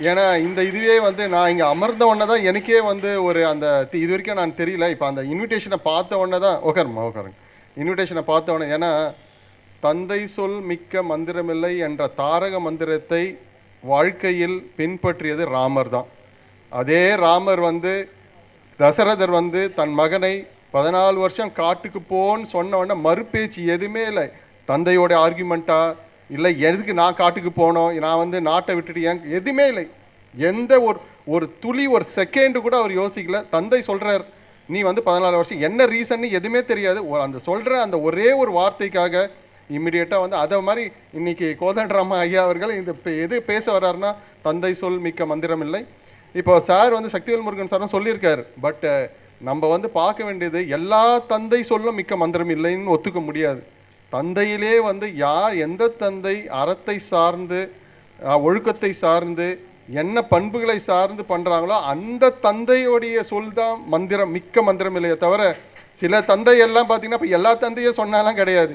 ஏன்னா இந்த இதுவே வந்து நான் இங்கே அமர்ந்த உடனே தான் எனக்கே வந்து ஒரு அந்த இது வரைக்கும் நான் தெரியல. இப்போ அந்த இன்விடேஷனை பார்த்த உடனே தான் உட்காருங்க இன்விடேஷனை பார்த்த உடனே, ஏன்னா தந்தை சொல் மிக்க மந்திரமில்லை என்ற தாரக மந்திரத்தை வாழ்க்கையில் பின்பற்றியது ராமர் தான். அதே ராமர் வந்து தசரதர் வந்து தன் மகனை 14 வருஷம் காட்டுக்கு போன்னு சொன்ன உடனே மறுபேச்சு எதுவுமே இல்லை. தந்தையோட ஆர்குமெண்ட்டா இல்லை எதுக்கு நான் காட்டுக்கு போனோம், நான் வந்து நாட்டை விட்டுட்டு ஏன், எதுவுமே இல்லை. எந்த ஒரு துளி ஒரு செகண்டு கூட அவர் யோசிக்கல. தந்தை சொல்றார் நீ வந்து 14 வருஷம், என்ன ரீசன் எதுவுமே தெரியாது. அந்த சொல்ற அந்த ஒரே ஒரு வார்த்தைக்காக இம்மிடியேட்டாக வந்து அதை மாதிரி இன்னைக்கு கோதண்டராம ஐயா அவர்கள் இந்த எது பேச வர்றாருன்னா தந்தை சொல் மிக்க மந்திரம் இல்லை. இப்போ சார் வந்து சக்திவேல் முருகன் சாரும் சொல்லியிருக்காரு. பட் நம்ம வந்து பார்க்க வேண்டியது எல்லா தந்தை சொல்லும் மிக்க மந்திரம் இல்லைன்னு ஒத்துக்க முடியாது. தந்தையிலே வந்து யார் எந்த தந்தை அறத்தை சார்ந்து ஒழுக்கத்தை சார்ந்து என்ன பண்புகளை சார்ந்து பண்றாங்களோ அந்த தந்தையோடைய சொல் தான் மந்திரம் மிக்க மந்திரம் இல்லையே தவிர சில தந்தை எல்லாம் பார்த்தீங்கன்னா இப்போ எல்லா தந்தையும் சொன்னாலாம் கிடையாது.